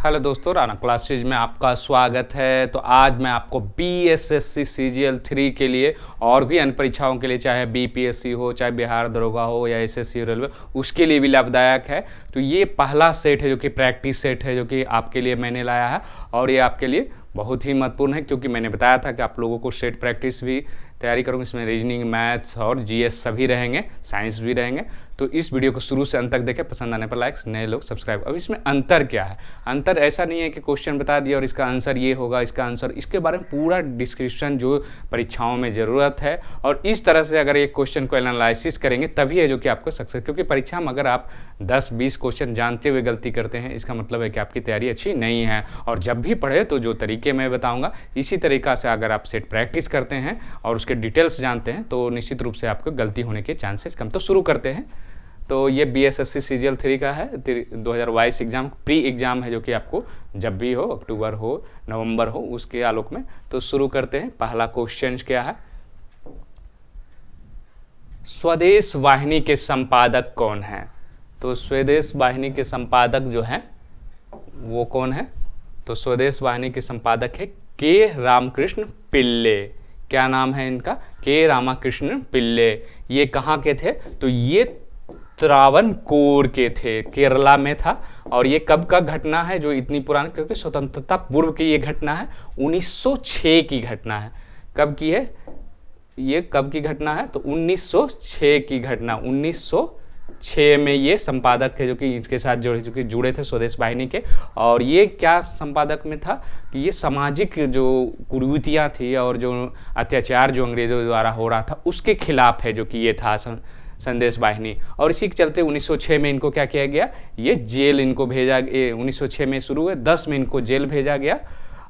Hello दोस्तों, Rana classes में आपका स्वागत है। तो आज मैं आपको बीएसएससी सीजीएल 3 के लिए और भी अन्य परीक्षाओं के लिए, चाहे बीपीएससी हो, चाहे बिहार दरोगा हो या एसएससी रेलवे, उसके लिए भी लाभदायक है। तो ये पहला सेट है जो कि प्रैक्टिस सेट है, जो कि आपके लिए मैंने लाया है और ये आपके लिए बहुत ही महत्वपूर्ण है, क्योंकि मैंने बताया था कि आप लोगों को सेट प्रैक्टिस भी तैयारी करूँगा। इसमें रीजनिंग, मैथ्स और जीएस सभी रहेंगे, साइंस भी रहेंगे। तो इस वीडियो को शुरू से अंत तक देखें, पसंद आने पर लाइक, नए लोग सब्सक्राइब। अब इसमें अंतर क्या है? अंतर ऐसा नहीं है कि क्वेश्चन बता दिया और इसका आंसर ये होगा, इसका आंसर, इसके बारे में पूरा डिस्क्रिप्शन जो परीक्षाओं में ज़रूरत है। और इस तरह से अगर एक क्वेश्चन को एनालिसिस करेंगे तभी है जो कि आपको सक्सेस, क्योंकि परीक्षा में अगर आप 10-20 क्वेश्चन जानते हुए गलती करते हैं, इसका मतलब है कि आपकी तैयारी अच्छी नहीं है। और जब भी पढ़े तो जो तरीके मैं बताऊँगा इसी तरीक़ा से अगर आप सेट प्रैक्टिस करते हैं और उसके डिटेल्स जानते हैं तो निश्चित रूप से आपको गलती होने के चांसेस कम। तो शुरू करते हैं। तो ये बीएसएससी सीजीएल 3 का है, 2022 एग्ज़ाम, प्री एग्ज़ाम है, जो कि आपको जब भी हो, अक्टूबर हो, नवंबर हो, उसके आलोक में। तो शुरू करते हैं। पहला क्वेश्चन क्या है? स्वदेश वाहिनी के संपादक कौन है? तो स्वदेश वाहिनी के संपादक जो है वो कौन है? तो स्वदेश वाहिनी के संपादक है के रामकृष्ण पिल्ले। क्या नाम है इनका? के रामकृष्ण पिल्ले। ये कहाँ के थे? तो ये त्रावणकोर के थे, केरला में था। और ये कब का घटना है जो इतनी पुरानी? क्योंकि स्वतंत्रता पूर्व की ये घटना है, 1906 की घटना है। कब की है ये? कब की घटना है? तो 1906 की घटना। 1906 में ये संपादक है जो कि इसके साथ जो जुड़े थे स्वदेश वाहिनी के। और ये क्या संपादक में था कि ये सामाजिक जो कुरीतियाँ थी और जो अत्याचार जो अंग्रेजों द्वारा हो रहा था उसके खिलाफ है जो कि ये था संदेश वाहिनी। और इसी के चलते 1906 में इनको क्या किया गया? ये जेल इनको भेजा। 1906 में शुरू हुए, 10 में इनको जेल भेजा गया।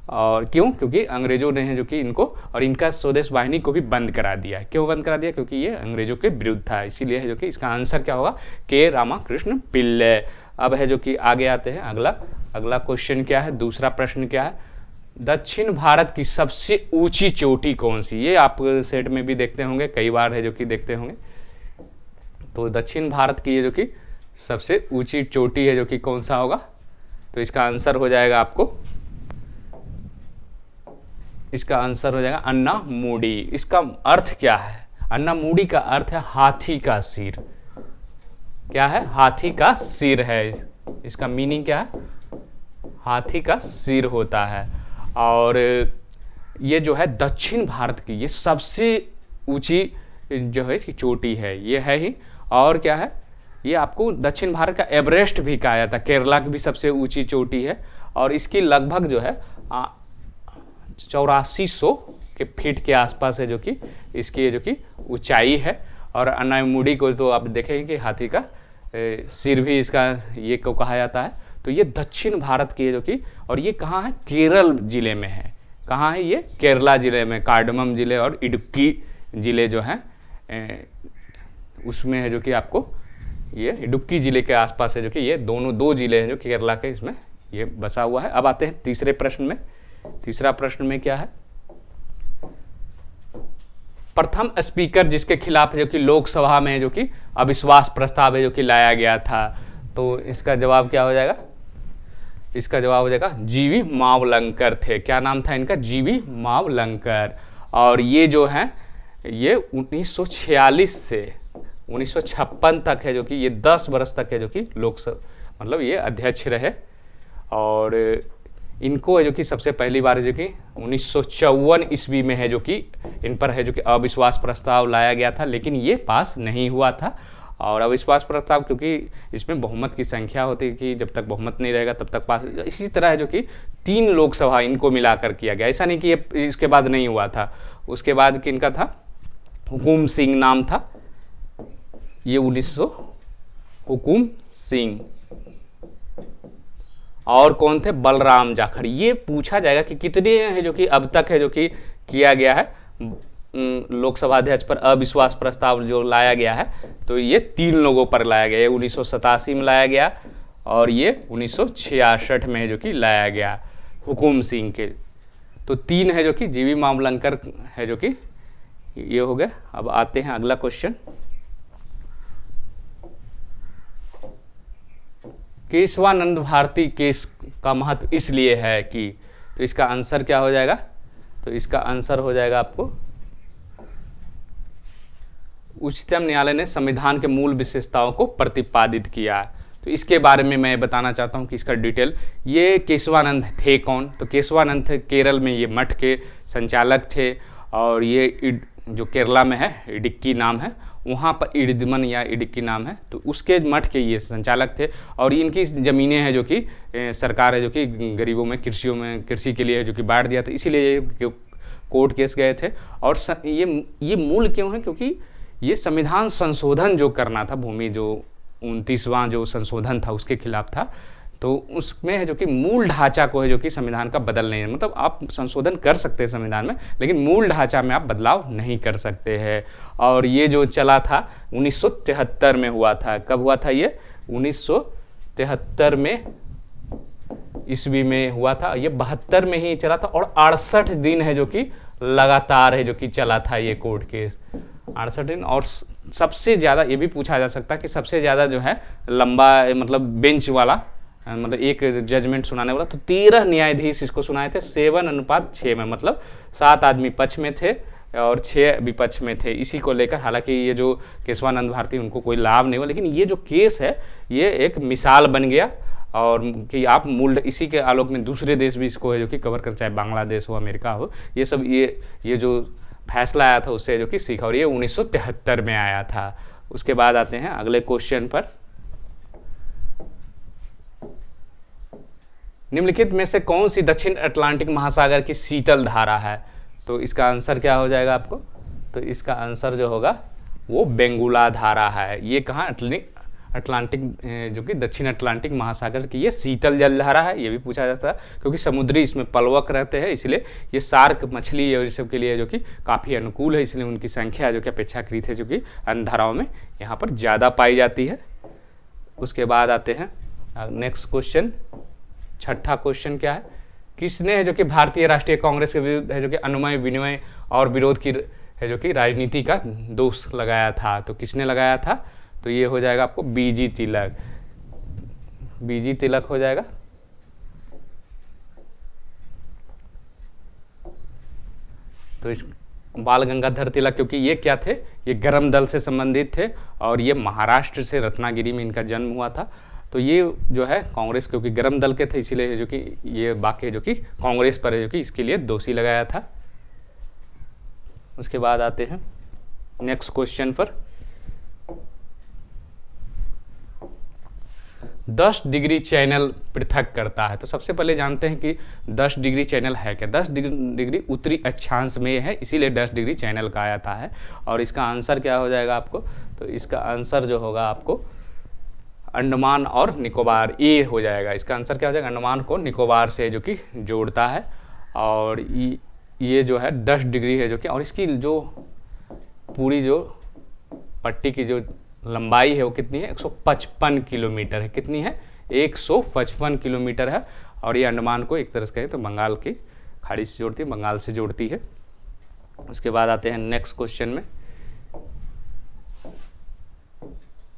और क्यों? क्योंकि अंग्रेजों ने जो कि इनको और इनका स्वदेश वाहिनी को भी बंद करा दिया। क्यों बंद करा दिया? क्योंकि ये अंग्रेजों के विरुद्ध था। इसीलिए है जो कि इसका आंसर क्या होगा? के रामकृष्ण पिल्ले। अब है जो कि आगे आते हैं। अगला क्वेश्चन क्या है? दूसरा प्रश्न क्या है? दक्षिण भारत की सबसे ऊंची चोटी कौन सी? ये आप सेट में भी देखते होंगे, कई बार है जो कि देखते होंगे। तो दक्षिण भारत की ये जो कि सबसे ऊंची चोटी है जो कि कौन सा होगा? तो इसका आंसर हो जाएगा आपको, इसका आंसर हो जाएगा अन्नामुडी। इसका अर्थ क्या है? अन्नामुडी का अर्थ है हाथी का सिर। क्या है? हाथी का सिर है। इसका मीनिंग क्या है? हाथी का सिर होता है। और ये जो है दक्षिण भारत की ये सबसे ऊंची जो है इसकी चोटी है, ये है ही। और क्या है? ये आपको दक्षिण भारत का एवरेस्ट भी कहा जाता है। केरला की भी सबसे ऊंची चोटी है और इसकी लगभग जो है 8400 के फीट के आसपास है जो कि इसकी जो कि ऊंचाई है। और अन्नामुडी को तो आप देखेंगे कि हाथी का सिर भी इसका ये को कहा जाता है। तो ये दक्षिण भारत की है जो कि, और ये कहाँ है? केरल जिले में है। कहाँ है ये? केरला जिले में, कार्डमम जिले और इडुक्की जिले जो हैं उसमें है जो कि आपको ये इडुक्की जिले के आसपास है जो कि ये दोनों दो जिले हैं जो केरला के, इसमें ये बसा हुआ है। अब आते हैं तीसरे प्रश्न में। तीसरा प्रश्न में क्या है? प्रथम स्पीकर जिसके खिलाफ है जो कि लोकसभा में जो कि अविश्वास प्रस्ताव है जो कि लाया गया था, तो इसका जवाब क्या हो जाएगा? इसका जवाब हो जाएगा जीवी मावलंकर थे। क्या नाम था इनका? जीवी मावलंकर। और ये जो है ये 1946 से 1956 तक है जो कि ये 10 वर्ष तक है जो कि लोकसभा मतलब ये अध्यक्ष रहे। और इनको है जो कि सबसे पहली बार है जो कि 1954 ईस्वी में है जो कि इन पर है जो कि अविश्वास प्रस्ताव लाया गया था, लेकिन ये पास नहीं हुआ था। और अविश्वास प्रस्ताव क्योंकि इसमें बहुमत की संख्या होती है कि जब तक बहुमत नहीं रहेगा तब तक पास। इसी तरह है जो कि 3 लोकसभा इनको मिलाकर किया गया। ऐसा नहीं कि ये इसके बाद नहीं हुआ था। उसके बाद किनका था? हुकुम सिंह नाम था ये 1900, हुकुम सिंह। और कौन थे? बलराम जाखड़। ये पूछा जाएगा कि कितने हैं जो कि अब तक है जो कि किया गया है लोकसभा अध्यक्ष पर अविश्वास प्रस्ताव जो लाया गया है। तो ये 3 लोगों पर लाया गया। ये 1987 में लाया गया और ये 1966 में है जो कि लाया गया हुकुम सिंह के। तो 3 है जो कि जीवी मावलंकर है जो कि ये हो गया। अब आते हैं अगला क्वेश्चन। केशवानंद भारती केस का महत्व इसलिए है कि, तो इसका आंसर क्या हो जाएगा, तो इसका आंसर हो जाएगा आपको उच्चतम न्यायालय ने संविधान के मूल विशेषताओं को प्रतिपादित किया। तो इसके बारे में मैं बताना चाहता हूँ कि इसका डिटेल, ये केशवानंद थे कौन, तो केशवानंद थे केरल में ये मठ के संचालक थे, और ये जो केरला में है इडिक्की नाम है, वहाँ पर इडिदमन या इडिक्की नाम है, तो उसके मठ के ये संचालक थे। और इनकी ज़मीनें हैं जो कि सरकार है जो कि गरीबों में कृषि के लिए है जो कि बांट दिया था, इसीलिए ये कोर्ट केस गए थे। और ये मूल क्यों है, क्योंकि ये संविधान संशोधन जो करना था, भूमि जो 29वां जो संशोधन था उसके खिलाफ था, तो उसमें है जो कि मूल ढांचा को है जो कि संविधान का बदल नहीं है, मतलब आप संशोधन कर सकते हैं संविधान में, लेकिन मूल ढांचा में आप बदलाव नहीं कर सकते हैं। और ये जो चला था 1973 में हुआ था, कब हुआ था ये, 1973 में ईस्वी में हुआ था, ये 72 में ही चला था, और 68 दिन है जो कि लगातार है जो कि चला था ये कोर्ट केस, 68 दिन। और सबसे ज़्यादा ये भी पूछा जा सकता है कि सबसे ज़्यादा जो है लंबा मतलब बेंच वाला, मतलब एक जजमेंट सुनाने वाला, तो 13 न्यायाधीश इसको सुनाए थे 7:6 में, मतलब 7 आदमी पक्ष में थे और 6 विपक्ष में थे। इसी को लेकर हालांकि ये जो केशवानंद भारती उनको कोई लाभ नहीं हुआ, लेकिन ये जो केस है ये एक मिसाल बन गया, और कि आप मूल इसी के आलोक में दूसरे देश भी इसको है जो कि कवर कर, चाहे बांग्लादेश हो, अमेरिका हो, ये सब ये जो फैसला आया था उससे जो कि सीखा, और ये 1973 में आया था। उसके बाद आते हैं अगले क्वेश्चन पर, निम्नलिखित में से कौन सी दक्षिण अटलांटिक महासागर की शीतल धारा है, तो इसका आंसर क्या हो जाएगा आपको, तो इसका आंसर जो होगा वो बेंगुला धारा है। ये कहाँ, अटलांटिक जो कि दक्षिण अटलांटिक महासागर की ये शीतल जल धारा है। ये भी पूछा जाता है क्योंकि समुद्री इसमें पलवक रहते हैं, इसलिए ये शार्क मछली और इस सब के लिए जो कि काफ़ी अनुकूल है, इसलिए उनकी संख्या जो कि अपेक्षाकृत है जो कि अन्य धाराओं में यहाँ पर ज़्यादा पाई जाती है। उसके बाद आते हैं नेक्स्ट क्वेश्चन, छठा क्वेश्चन क्या है, किसने है जो कि भारतीय राष्ट्रीय कांग्रेस के विरुद्ध है जो कि अनुनय विनिमय और विरोध की है जो कि राजनीति का दोष लगाया था, तो किसने लगाया था, तो ये हो जाएगा आपको बीजी तिलक, बीजी तिलक हो जाएगा। तो इस बाल गंगाधर तिलक, क्योंकि ये क्या थे, ये गर्म दल से संबंधित थे और ये महाराष्ट्र से रत्नागिरी में इनका जन्म हुआ था। तो ये जो है कांग्रेस क्योंकि गर्म दल के थे इसीलिए जो कि ये बाकी जो कि कांग्रेस पर है जो कि इसके लिए दोषी लगाया था। उसके बाद आते हैं नेक्स्ट क्वेश्चन पर, 10 डिग्री चैनल पृथक करता है। तो सबसे पहले जानते हैं कि 10 डिग्री चैनल है क्या। 10 डिग्री उत्तरी अक्षांश में है, इसीलिए 10 डिग्री चैनल कहा जाता है। और इसका आंसर क्या हो जाएगा आपको, तो इसका आंसर जो होगा आपको अंडमान और निकोबार, ये हो जाएगा। इसका आंसर क्या हो जाएगा, अंडमान को निकोबार से जो कि जोड़ता है। और ये जो है 10 डिग्री है जो कि, और इसकी जो पूरी जो पट्टी की जो लंबाई है वो कितनी है, 155 किलोमीटर है। कितनी है, 155 किलोमीटर है। और ये अंडमान को एक तरह से कहें तो बंगाल की खाड़ी से जोड़ती है, बंगाल से जोड़ती है। उसके बाद आते हैं नेक्स्ट क्वेश्चन में,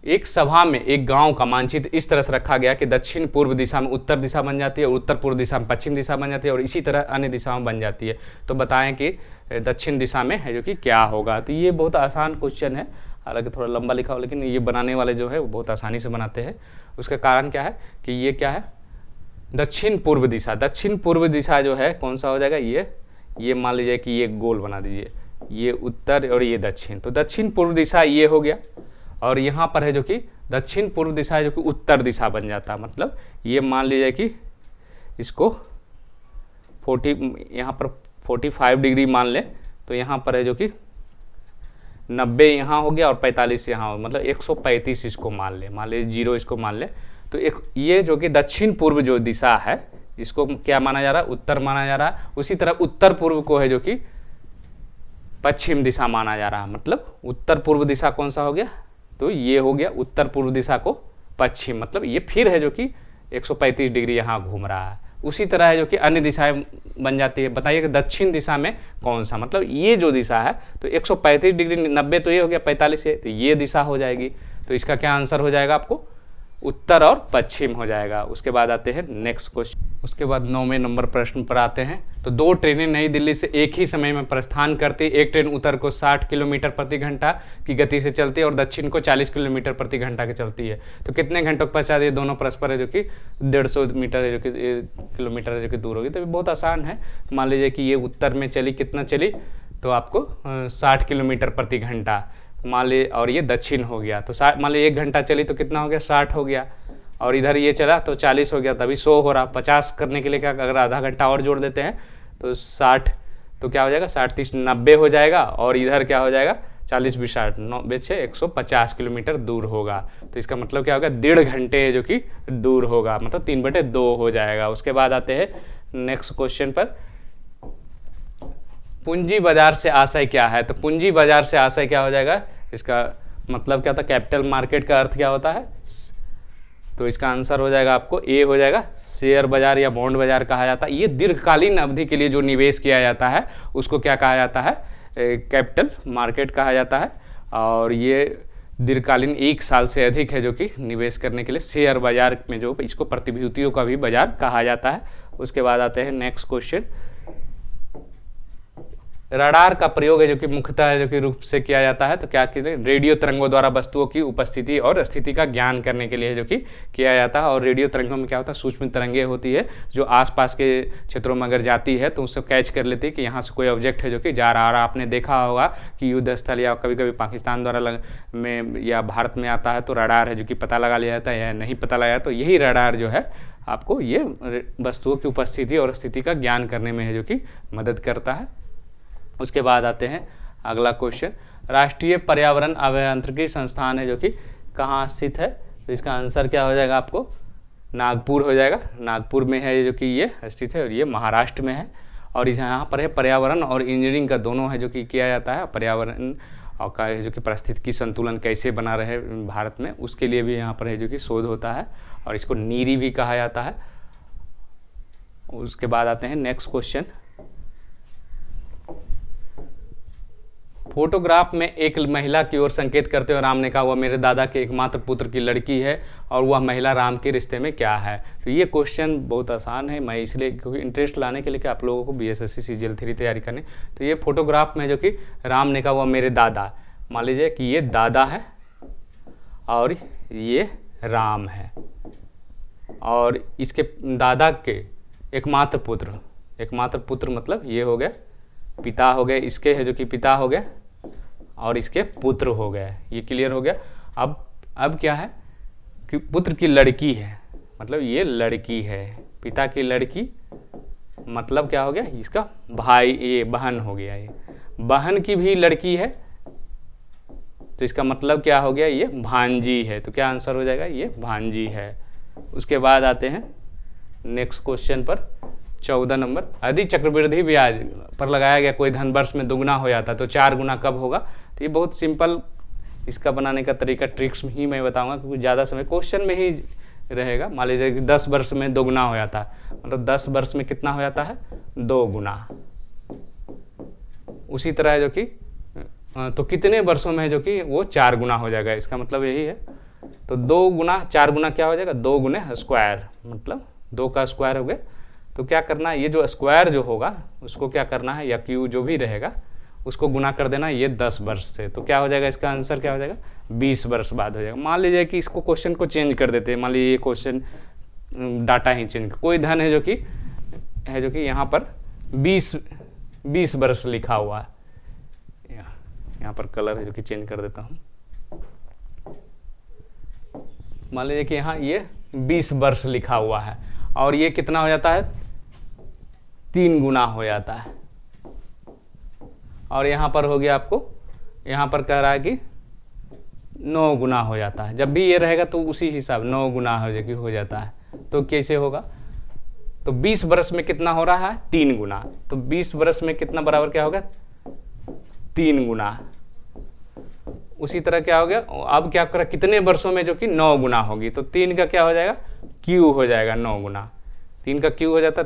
एक सभा में एक गांव का मानचित्र इस तरह से रखा गया कि दक्षिण पूर्व दिशा में उत्तर दिशा बन जाती है और उत्तर पूर्व दिशा में पश्चिम दिशा बन जाती है और इसी तरह अन्य दिशाओं में बन जाती है। तो बताएं कि दक्षिण दिशा में है जो कि क्या होगा। तो ये बहुत आसान क्वेश्चन है, हालांकि थोड़ा लंबा लिखा हो, लेकिन ये बनाने वाले जो है वो बहुत आसानी से बनाते हैं। उसका कारण क्या है कि ये क्या है, दक्षिण पूर्व दिशा। दक्षिण पूर्व दिशा जो है कौन सा हो जाएगा, ये मान लीजिए कि ये गोल बना दीजिए, ये उत्तर और ये दक्षिण। तो दक्षिण पूर्व दिशा ये हो गया, और यहाँ पर है जो कि दक्षिण पूर्व दिशा है जो कि उत्तर दिशा बन जाता है। मतलब ये मान लीजिए कि इसको 40 यहाँ पर 45 डिग्री मान ले, तो यहाँ पर है जो कि 90 यहाँ हो गया और 45 यहाँ हो, मतलब 135 इसको मान ले 0 इसको मान ले। तो एक ये जो कि दक्षिण पूर्व जो दिशा है इसको क्या माना जा रहा है, उत्तर माना जा रहा है। उसी तरह उत्तर पूर्व को है जो कि पश्चिम दिशा माना जा रहा है। मतलब उत्तर पूर्व दिशा कौन सा हो गया, तो ये हो गया उत्तर पूर्व दिशा को पश्चिम, मतलब ये फिर है जो कि 135 डिग्री यहाँ घूम रहा है। उसी तरह है जो कि अन्य दिशाएं बन जाती है। बताइए कि दक्षिण दिशा में कौन सा, मतलब ये जो दिशा है तो 135 डिग्री 90 तो ये हो गया, 45 है तो ये दिशा हो जाएगी। तो इसका क्या आंसर हो जाएगा आपको, उत्तर और पश्चिम हो जाएगा। उसके बाद आते हैं नेक्स्ट क्वेश्चन। उसके बाद 9वें नंबर प्रश्न पर आते हैं। तो 2 ट्रेनें नई दिल्ली से एक ही समय में प्रस्थान करती। एक ट्रेन उत्तर को 60 किलोमीटर प्रति घंटा की गति से चलती है और दक्षिण को 40 किलोमीटर प्रति घंटा की चलती है। तो कितने घंटों के पश्चात ये दोनों परस्पर है जो कि 150 मीटर है जो कि किलोमीटर है जो कि दूर होगी। तो बहुत आसान है। मान लीजिए कि ये उत्तर में चली, कितना चली, तो आपको 60 किलोमीटर प्रति घंटा मान ली, और ये दक्षिण हो गया तो मान ली 1 घंटा चली तो कितना हो गया, 60 हो गया, और इधर ये चला तो 40 हो गया, तभी 100 हो रहा। 50 करने के लिए क्या, अगर आधा घंटा और जोड़ देते हैं तो 60, तो क्या हो जाएगा, 60 30 90 हो जाएगा, और इधर क्या हो जाएगा, 40 20 60 9 6 150 किलोमीटर दूर होगा। तो इसका मतलब क्या होगा, 1.5 घंटे जो कि दूर होगा, मतलब 3/2 हो जाएगा। उसके बाद आते हैं नेक्स्ट क्वेश्चन पर। पूंजी बाजार से आशय क्या है। तो पूंजी बाजार से आशय क्या हो जाएगा, इसका मतलब क्या था, कैपिटल मार्केट का अर्थ क्या होता है। तो इसका आंसर हो जाएगा आपको ए हो जाएगा, शेयर बाजार या बॉन्ड बाजार कहा जाता है। ये दीर्घकालीन अवधि के लिए जो निवेश किया जाता है उसको क्या कहा जाता है, कैपिटल मार्केट कहा जाता है। और ये दीर्घकालीन 1 साल से अधिक है जो कि निवेश करने के लिए शेयर बाजार में, जो इसको प्रतिभूतियों का भी बाजार कहा जाता है। उसके बाद आते हैं नेक्स्ट क्वेश्चन। रडार का प्रयोग है जो कि मुख्यतः जो कि रूप से किया जाता है, तो क्या रेडियो तरंगों द्वारा वस्तुओं की उपस्थिति और स्थिति का ज्ञान करने के लिए जो कि किया जाता है। और रेडियो तरंगों में क्या होता है, सूक्ष्म तरंगें होती है जो आसपास के क्षेत्रों में अगर जाती है तो उससे कैच कर लेती है कि यहाँ से कोई ऑब्जेक्ट है जो कि जा रहा है। आपने देखा होगा कि युद्ध स्थल या कभी कभी पाकिस्तान द्वारा में या भारत में आता है तो रडार है जो कि पता लगा लिया जाता है, या नहीं पता लगाया तो यही रडार जो है आपको ये वस्तुओं की उपस्थिति और स्थिति का ज्ञान करने में है जो कि मदद करता है। उसके बाद आते हैं अगला क्वेश्चन। राष्ट्रीय पर्यावरण अभियांत्रिकी संस्थान है जो कि कहाँ स्थित है। तो इसका आंसर क्या हो जाएगा, आपको नागपुर हो जाएगा। नागपुर में है जो कि ये स्थित है, और ये महाराष्ट्र में है। और इस यहाँ पर है पर्यावरण और इंजीनियरिंग का दोनों है जो कि किया जाता है। पर्यावरण और का जो कि पारिस्थितिकी संतुलन कैसे बना रहे भारत में, उसके लिए भी यहाँ पर है जो कि शोध होता है, और इसको नीरी भी कहा जाता है। उसके बाद आते हैं नेक्स्ट क्वेश्चन। फोटोग्राफ में एक महिला की ओर संकेत करते हुए राम ने कहा, वह मेरे दादा के एकमात्र पुत्र की लड़की है और वह महिला राम के रिश्ते में क्या है। तो ये क्वेश्चन बहुत आसान है, मैं इसलिए क्योंकि इंटरेस्ट लाने के लिए कि आप लोगों को BSSC CGL 3 तैयारी करने। तो ये फोटोग्राफ में जो कि राम ने कहा वह मेरे दादा, मान लीजिए कि ये दादा है और ये राम है, और इसके दादा के एकमात्र पुत्र मतलब ये हो गया पिता हो गए, इसके है जो कि पिता हो गए और इसके पुत्र हो गए। ये क्लियर हो गया। अब क्या है कि पुत्र की लड़की है, मतलब ये लड़की है, पिता की लड़की मतलब क्या हो गया, इसका भाई, ये बहन हो गया, ये बहन की भी लड़की है तो इसका मतलब क्या हो गया, ये भांजी है। तो क्या आंसर हो जाएगा, ये भांजी है। उसके बाद आते हैं नेक्स्ट क्वेश्चन पर 14 नंबर। यदि चक्रवृद्धि ब्याज पर लगाया गया कोई धन वर्ष में दुगना हो जाता तो 4 गुना कब होगा। तो ये बहुत सिंपल, इसका बनाने का तरीका ट्रिक्स ही मैं बताऊंगा क्योंकि ज़्यादा समय क्वेश्चन में ही रहेगा। मान लीजिए कि 10 वर्ष में दोगुना हो जाता है, मतलब 10 वर्ष में कितना हो जाता है, 2 गुना। उसी तरह जो कि तो कितने वर्षों में है जो कि वो 4 गुना हो जाएगा, इसका मतलब यही है। तो 2 गुना 4 गुना क्या हो जाएगा, 2 गुने स्क्वायर, मतलब 2 का स्क्वायर हो गया। तो क्या करना है, ये जो स्क्वायर जो होगा उसको क्या करना है, या क्यू जो भी रहेगा उसको गुना कर देना ये 10 वर्ष से। तो क्या हो जाएगा, इसका आंसर क्या हो जाएगा, 20 वर्ष बाद हो जाएगा। मान लीजिए कि इसको क्वेश्चन को चेंज कर देते हैं, मान लीजिए ये क्वेश्चन डाटा ही चेंज, कोई धन है जो कि यहाँ पर 20 वर्ष लिखा हुआ है, यहाँ पर कलर है जो कि चेंज कर देता हूँ। मान लीजिए कि यहाँ ये 20 वर्ष लिखा हुआ है और ये कितना हो जाता है, 3 गुना हो जाता है। और यहाँ पर हो गया आपको, यहाँ पर कह रहा है कि 9 गुना हो जाता है। जब भी ये रहेगा तो उसी हिसाब 9 गुना हो जाता है। तो कैसे होगा, तो 20 वर्ष में कितना हो रहा है, 3 गुना। तो 20 वर्ष में कितना बराबर क्या होगा, 3 गुना। उसी तरह क्या हो गया, अब क्या कर कितने वर्षों में जो कि 9 गुना होगी, तो 3 का क्या हो जाएगा, क्यू हो जाएगा, 9 गुना 3 का क्यू हो जाता।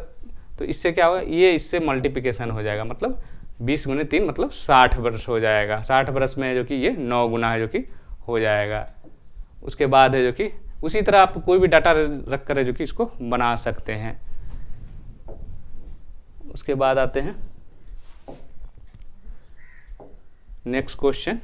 तो इससे क्या होगा, ये इससे मल्टीप्लिकेशन हो जाएगा, मतलब 20 गुने 3 मतलब 60 वर्ष हो जाएगा। 60 वर्ष में जो कि ये 9 गुना है जो कि हो जाएगा। उसके बाद है जो कि उसी तरह आप कोई भी डाटा रख कर जो कि इसको बना सकते हैं। उसके बाद आते हैं नेक्स्ट क्वेश्चन,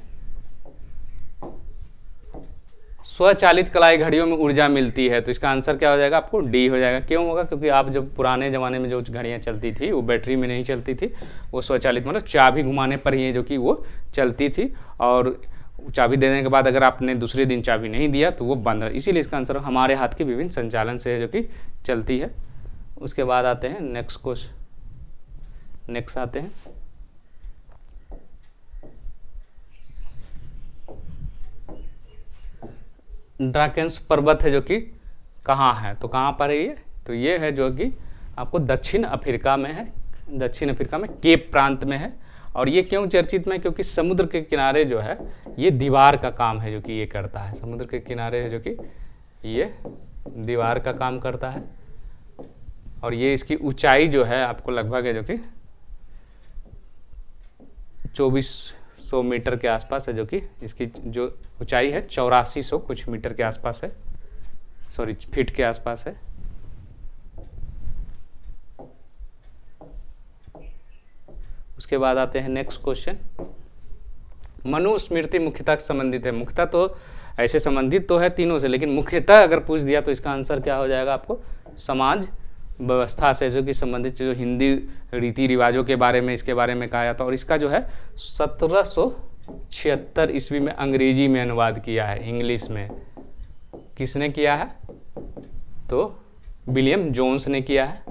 स्वचालित कलाई घड़ियों में ऊर्जा मिलती है, तो इसका आंसर क्या हो जाएगा, आपको डी हो जाएगा। क्यों होगा, क्योंकि आप जब पुराने ज़माने में जो घड़ियाँ चलती थी वो बैटरी में नहीं चलती थी, वो स्वचालित मतलब चाबी घुमाने पर ही जो कि वो चलती थी, और चाबी देने के बाद अगर आपने दूसरे दिन चाबी नहीं दिया तो वो बंद, इसीलिए इसका आंसर हमारे हाथ के विभिन्न संचालन से जो कि चलती है। उसके बाद आते हैं नेक्स्ट क्वेश्चन, नेक्स्ट आते हैं ड्राकेंस पर्वत है जो कि कहाँ है, तो कहाँ पर है ये, तो ये है जो कि आपको दक्षिण अफ्रीका में है, दक्षिण अफ्रीका में केप प्रांत में है। और ये क्यों चर्चित में, क्योंकि समुद्र के किनारे जो है ये दीवार का काम है जो कि ये करता है, समुद्र के किनारे है जो कि ये दीवार का काम करता है। और ये इसकी ऊंचाई जो है आपको लगभग है जो कि 2400 मीटर के आसपास है, जो कि इसकी जो ऊंचाई है 8400 कुछ मीटर के आसपास है, सॉरी फीट के आसपास है। उसके बाद आते हैं नेक्स्ट क्वेश्चन, मनुस्मृति मुख्यतः संबंधित है, मुख्यतः तो ऐसे संबंधित तो है तीनों से, लेकिन मुख्यतः अगर पूछ दिया तो इसका आंसर क्या हो जाएगा आपको, समाज व्यवस्था से जो कि संबंधित, जो हिंदी रीति रिवाजों के बारे में, इसके बारे में कहा जाता है। और इसका जो है 1776 ईस्वी में अंग्रेजी में अनुवाद किया है, इंग्लिश में किसने किया है, तो विलियम जोन्स ने किया है।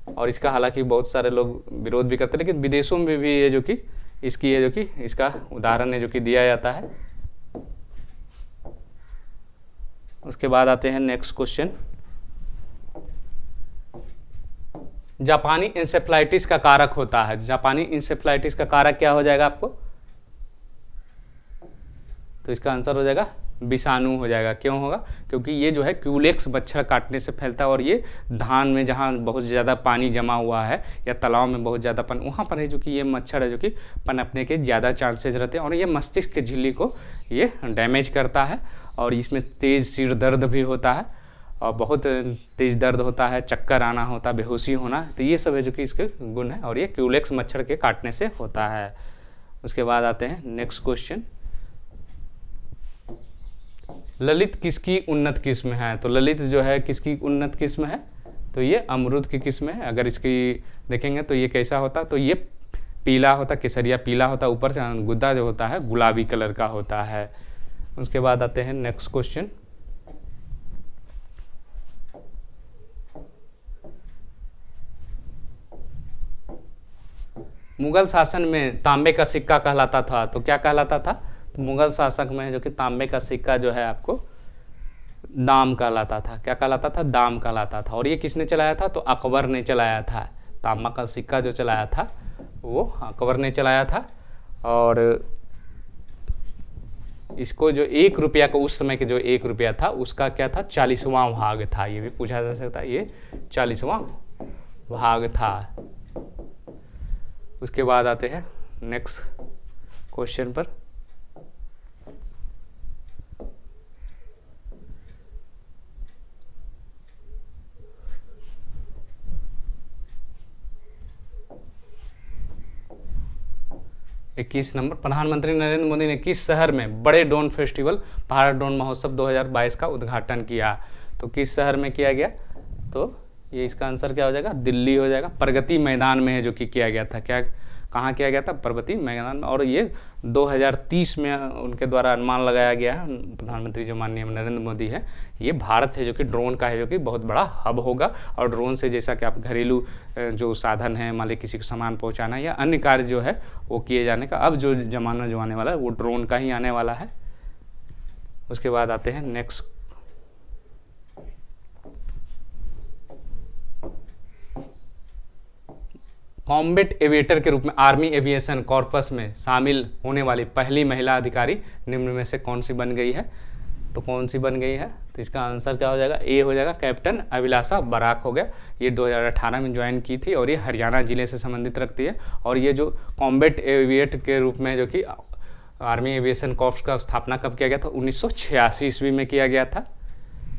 और इसका हालांकि बहुत सारे लोग विरोध भी करते हैं, लेकिन विदेशों में भी ये जो कि इसकी है जो कि इसका उदाहरण है जो कि दिया जाता है। उसके बाद आते हैं नेक्स्ट क्वेश्चन, जापानी इंसेफ्लाइटिस का कारक होता है, जापानी इंसेफ्लाइटिस का कारक क्या हो जाएगा आपको, तो इसका आंसर हो जाएगा विषाणु हो जाएगा। क्यों होगा, क्योंकि ये जो है क्यूलेक्स मच्छर काटने से फैलता है, और ये धान में जहाँ बहुत ज़्यादा पानी जमा हुआ है या तालाब में बहुत ज़्यादा पानी, वहाँ पर है जो कि ये मच्छर है जो कि पनपने के ज़्यादा चांसेस रहते हैं, और ये मस्तिष्क की झिल्ली को ये डैमेज करता है, और इसमें तेज़ सिर दर्द भी होता है, और बहुत तेज़ दर्द होता है, चक्कर आना होता है, बेहोशी होना, तो ये सब है जो कि इसके गुण है, और ये क्यूलेक्स मच्छर के काटने से होता है। उसके बाद आते हैं नेक्स्ट क्वेश्चन, ललित किसकी उन्नत किस्म है, तो ललित जो है किसकी उन्नत किस्म है, तो ये अमरूद की किस्म है। अगर इसकी देखेंगे तो ये कैसा होता, तो ये पीला होता, केसरिया पीला होता, ऊपर से गुद्दा जो होता है गुलाबी कलर का होता है। उसके बाद आते हैं नेक्स्ट क्वेश्चन, मुगल शासन में तांबे का सिक्का कहलाता था, तो क्या कहलाता था, तो मुगल शासक में जो कि तांबे का सिक्का जो है आपको दाम कहलाता था, क्या कहलाता था, दाम कहलाता था। और ये किसने चलाया था, तो अकबर ने चलाया था, तांबा का सिक्का जो चलाया था वो अकबर ने चलाया था। और इसको जो 1 रुपया का उस समय के जो 1 रुपया था उसका क्या था, 40वां भाग था, ये भी पूछा जा सकता है, ये 40वां भाग था। उसके बाद आते हैं नेक्स्ट क्वेश्चन पर, इक्कीस नंबर, प्रधानमंत्री नरेंद्र मोदी ने किस शहर में बड़े ड्रोन फेस्टिवल भारत ड्रोन महोत्सव 2022 का उद्घाटन किया, तो किस शहर में किया गया, तो ये इसका आंसर क्या हो जाएगा, दिल्ली हो जाएगा। प्रगति मैदान में है जो कि किया गया था, क्या कहाँ किया गया था, प्रगति मैदान में। और ये 2030 में उनके द्वारा अनुमान लगाया गया है, प्रधानमंत्री जो माननीय नरेंद्र मोदी है, ये भारत है जो कि ड्रोन का है जो कि बहुत बड़ा हब होगा। और ड्रोन से जैसा कि आप घरेलू जो साधन है, मान लीजिए किसी को सामान पहुंचाना या अन्य कार्य जो है वो किए जाने का अब जो जमाना जो आने वाला है वो ड्रोन का ही आने वाला है। उसके बाद आते हैं नेक्स्ट, कॉम्बैट एविएटर के रूप में आर्मी एविएशन कॉर्पस में शामिल होने वाली पहली महिला अधिकारी निम्न में से कौन सी बन गई है, तो कौन सी बन गई है, तो इसका आंसर क्या हो जाएगा, ए हो जाएगा, कैप्टन अभिलाषा बराक हो गया। ये 2018 में ज्वाइन की थी और ये हरियाणा जिले से संबंधित रखती है। और ये जो कॉम्बैट एविएट के रूप में जो कि आर्मी एविएशन कॉर्प्स का स्थापना कब किया गया था, 1986 ईस्वी में किया गया था।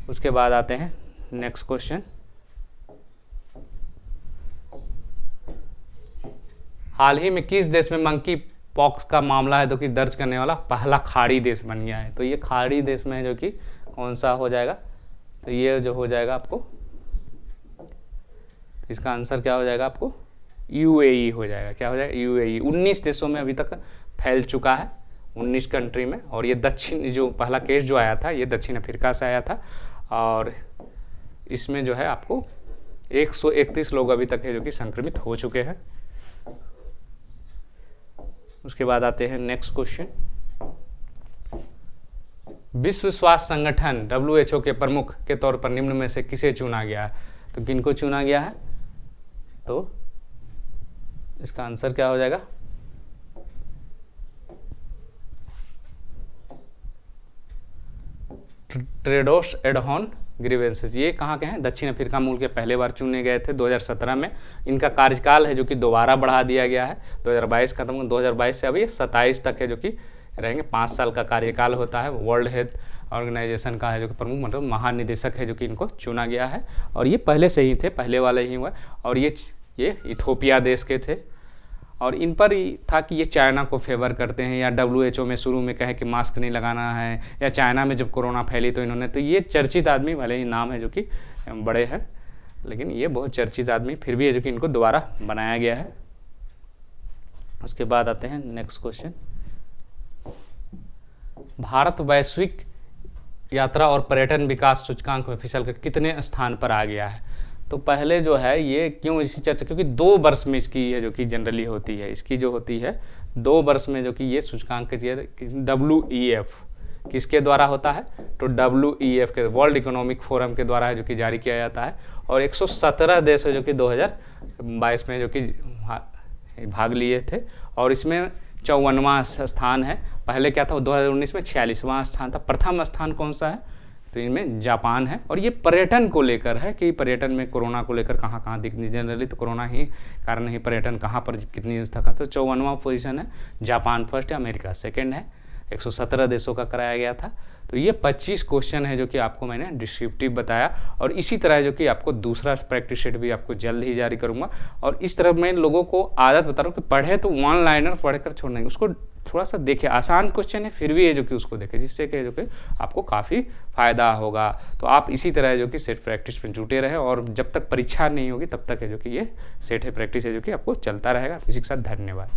उसके बाद आते हैं नेक्स्ट क्वेश्चन। हाल ही में किस देश में मंकी पॉक्स का मामला है जो कि दर्ज करने वाला पहला खाड़ी देश बन गया है? तो ये खाड़ी देश में है जो कि कौन सा हो जाएगा? तो ये जो हो जाएगा आपको, इसका आंसर क्या हो जाएगा आपको? यूएई हो जाएगा। क्या हो जाएगा? यूएई। 19 देशों में अभी तक फैल चुका है, 19 कंट्री में। और ये दक्षिण, जो पहला केस जो आया था ये दक्षिण अफ्रीका से आया था, और इसमें जो है आपको 131 लोग अभी तक है जो कि संक्रमित हो चुके हैं। उसके बाद आते हैं नेक्स्ट क्वेश्चन। विश्व स्वास्थ्य संगठन WHO के प्रमुख के तौर पर निम्न में से किसे चुना गया है? तो किनको चुना गया है? तो इसका आंसर क्या हो जाएगा? Tedros Adhanom Ghebreyesus. ये कहाँ के हैं? दक्षिण अफ्रीका मूल के, पहले बार चुने गए थे 2017 में। इनका कार्यकाल है जो कि दोबारा बढ़ा दिया गया है, 2022 खत्म, 2022 से अभी 27 तक है जो कि रहेंगे। 5 साल का कार्यकाल होता है। वर्ल्ड हेल्थ ऑर्गेनाइजेशन का है जो कि प्रमुख, मतलब महानिदेशक है जो कि इनको चुना गया है। और ये पहले से ही थे, पहले वाले ही हुआ। और ये इथोपिया देश के थे, और इन पर था कि ये चाइना को फेवर करते हैं, या WHO में शुरू में कहे कि मास्क नहीं लगाना है, या चाइना में जब कोरोना फैली तो इन्होंने, तो ये चर्चित आदमी, भले ही नाम है जो कि बड़े हैं, लेकिन ये बहुत चर्चित आदमी फिर भी है जो कि इनको दोबारा बनाया गया है। उसके बाद आते हैं नेक्स्ट क्वेश्चन। भारत वैश्विक यात्रा और पर्यटन विकास सूचकांक में फिसल कर कितने स्थान पर आ गया है? तो पहले जो है ये क्यों इसी चर्चा, क्योंकि 2 वर्ष में इसकी है जो कि जनरली होती है, इसकी जो होती है 2 वर्ष में जो कि ये सूचकांक WEF किसके द्वारा होता है? तो WEF के, वर्ल्ड इकोनॉमिक फोरम के द्वारा है जो कि जारी किया जाता है। और 117 देश है जो कि 2022 में जो कि भाग लिए थे, और इसमें 54वां स्थान है। पहले क्या था? 2019 में 46वां स्थान था। प्रथम स्थान कौन सा है? तो इनमें जापान है। और ये पर्यटन को लेकर है कि पर्यटन में कोरोना को लेकर कहाँ कहाँ दिखनी, जनरली तो कोरोना ही कारण ही पर्यटन कहाँ पर कितनी था। तो 54वां पोजीशन है, जापान फर्स्ट है, अमेरिका सेकंड है। 117 देशों का कराया गया था। तो ये 25 क्वेश्चन है जो कि आपको मैंने डिस्क्रिप्टिव बताया, और इसी तरह जो कि आपको दूसरा प्रैक्टिस सेट भी आपको जल्द ही जारी करूँगा। और इस तरह मैं लोगों को आदत बता रहा हूँ कि पढ़े तो वन लाइनर पढ़कर छोड़ना, उसको थोड़ा सा देखे, आसान क्वेश्चन है फिर भी है जो कि उसको देखे, जिससे कि जो कि आपको काफ़ी फायदा होगा। तो आप इसी तरह जो कि सेट प्रैक्टिस में जुटे रहे, और जब तक परीक्षा नहीं होगी तब तक है जो कि ये सेट है प्रैक्टिस है जो कि आपको चलता रहेगा। इसी के साथ धन्यवाद।